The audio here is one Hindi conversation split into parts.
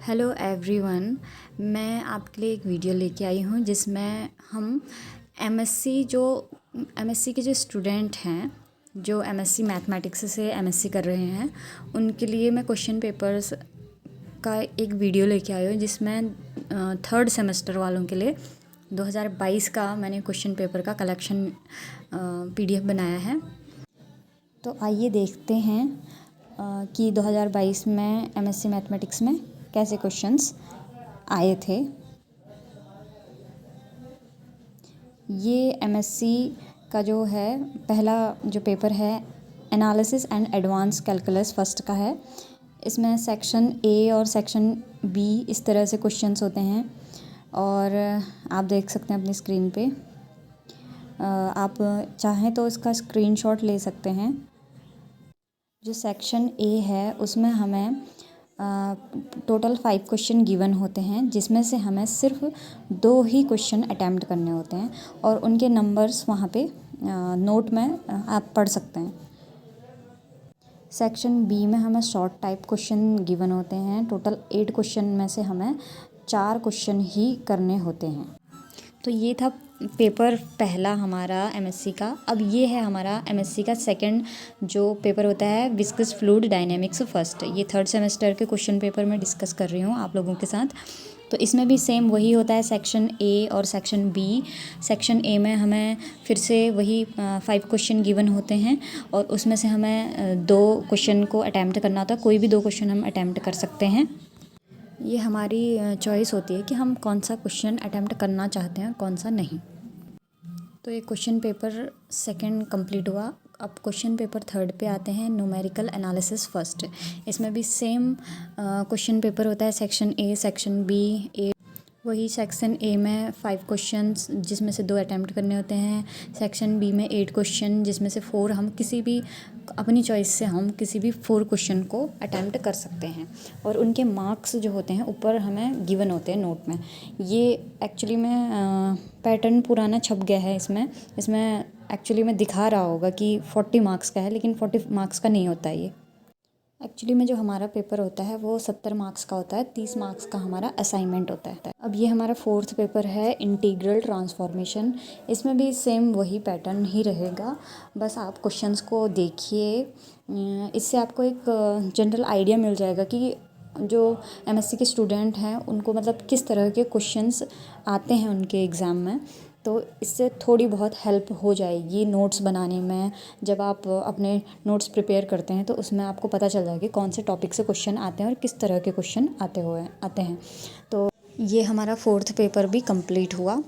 Hello everyone. मैं आपके लिए एक वीडियो लेके आई हूँ जिसमें हम एमएससी के जो स्टूडेंट हैं जो एमएससी मैथमेटिक्स से एमएससी कर रहे हैं उनके लिए मैं क्वेश्चन पेपर्स का एक वीडियो लेके आई हूँ जिसमें थर्ड सेमेस्टर वालों के लिए 2022 का मैंने क्वेश्चन पेपर का कलेक्शन पीडीएफ बनाया है। तो आइए देखते हैं कि 2022 में एमएससी मैथमेटिक्स में कैसे क्वेश्चंस आए थे। ये एमएससी का जो है पहला जो पेपर है analysis and advance calculus first का है। इसमें सेक्शन ए और सेक्शन बी इस तरह से क्वेश्चंस होते हैं और आप देख सकते हैं अपनी स्क्रीन पे। आप चाहें तो इसका स्क्रीनशॉट ले सकते हैं। जो सेक्शन ए है उसमें हमें टोटल 5 क्वेश्चन गिवन होते हैं जिसमें से हमें सिर्फ 2 ही क्वेश्चन अटैम्प्ट करने होते हैं और उनके नंबर्स वहाँ पे नोट में आप पढ़ सकते हैं। सेक्शन बी में हमें शॉर्ट टाइप क्वेश्चन गिवन होते हैं। टोटल 8 क्वेश्चन में से हमें 4 क्वेश्चन ही करने होते हैं। तो ये था पेपर पहला हमारा एमएससी का। अब ये है हमारा एमएससी का सेकंड जो पेपर होता है विस्कस फ्लूइड डायनेमिक्स फर्स्ट। ये थर्ड सेमेस्टर के क्वेश्चन पेपर में डिस्कस कर रही हूँ आप लोगों के साथ। तो इसमें भी सेम वही होता है सेक्शन ए और सेक्शन बी। सेक्शन ए में हमें फिर से वही 5 क्वेश्चन गिवन होते हैं और उसमें से हमें 2 क्वेश्चन को अटैम्प्ट करना होता है। कोई भी 2 क्वेश्चन हम अटैम्प्ट कर सकते हैं। ये हमारी चॉइस होती है कि हम कौन सा क्वेश्चन अटैम्प्ट करना चाहते हैं कौन सा नहीं। तो ये क्वेश्चन पेपर सेकंड कंप्लीट हुआ। अब क्वेश्चन पेपर थर्ड पे आते हैं न्यूमेरिकल एनालिसिस फर्स्ट। इसमें भी सेम क्वेश्चन पेपर होता है सेक्शन ए सेक्शन बी। वही सेक्शन ए में 5 क्वेश्चंस जिसमें से 2 अटैम्प्ट करने होते हैं। सेक्शन बी में 8 क्वेश्चन जिसमें से 4 हम किसी भी अपनी चॉइस से हम किसी भी 4 क्वेश्चन को अटैम्प्ट कर सकते हैं और उनके मार्क्स जो होते हैं ऊपर हमें गिवन होते हैं नोट में। ये एक्चुअली में पैटर्न पुराना छप गया है इसमें एक्चुअली में दिखा रहा होगा कि 40 मार्क्स का है लेकिन 40 मार्क्स का नहीं होता ये। एक्चुअली में जो हमारा पेपर होता है वो 70 मार्क्स का होता है। 30 मार्क्स का हमारा असाइनमेंट होता है। अब ये हमारा फोर्थ पेपर है इंटीग्रल ट्रांसफॉर्मेशन। इसमें भी सेम वही पैटर्न ही रहेगा, बस आप क्वेश्चंस को देखिए। इससे आपको एक जनरल आइडिया मिल जाएगा कि जो एमएससी के स्टूडेंट हैं उनको मतलब किस तरह के क्वेश्चंस आते हैं उनके एग्ज़ाम में। तो इससे थोड़ी बहुत हेल्प हो जाएगी नोट्स बनाने में। जब आप अपने नोट्स प्रिपेयर करते हैं तो उसमें आपको पता चल जाएगा कि कौन से टॉपिक से क्वेश्चन आते हैं और किस तरह के क्वेश्चन आते हैं। तो ये हमारा फोर्थ पेपर भी कंप्लीट हुआ।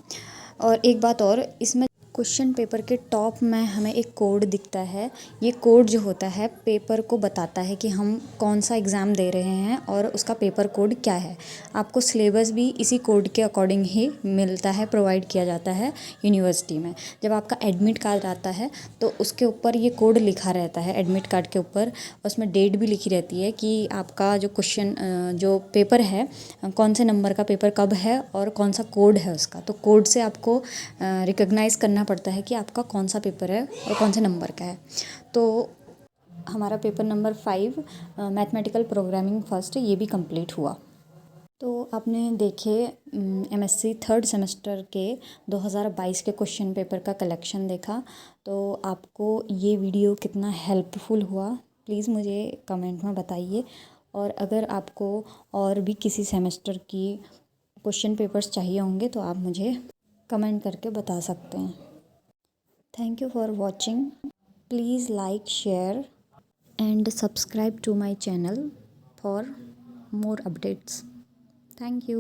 और एक बात और, इसमें क्वेश्चन पेपर के टॉप में हमें एक कोड दिखता है। ये कोड जो होता है पेपर को बताता है कि हम कौन सा एग्ज़ाम दे रहे हैं और उसका पेपर कोड क्या है। आपको सिलेबस भी इसी कोड के अकॉर्डिंग ही मिलता है, प्रोवाइड किया जाता है यूनिवर्सिटी में। जब आपका एडमिट कार्ड आता है तो उसके ऊपर ये कोड लिखा रहता है एडमिट कार्ड के ऊपर। उसमें डेट भी लिखी रहती है कि आपका जो पेपर है कौन से नंबर का पेपर कब है और कौन सा कोड है उसका। तो कोड से आपको रिकॉग्नाइज़ करना पड़ता है कि आपका कौन सा पेपर है और कौन से नंबर का है। तो हमारा paper number 5 mathematical programming first ये भी कंप्लीट हुआ। तो आपने देखे एमएससी थर्ड सेमेस्टर के 2022 के क्वेश्चन पेपर का कलेक्शन देखा। तो आपको ये वीडियो कितना हेल्पफुल हुआ प्लीज़ मुझे कमेंट में बताइए। और अगर आपको और भी किसी सेमेस्टर की क्वेश्चन पेपर्स चाहिए होंगे तो आप मुझे कमेंट करके बता सकते हैं। Thank you for watching. Please like, share and subscribe to my channel for more updates. Thank you.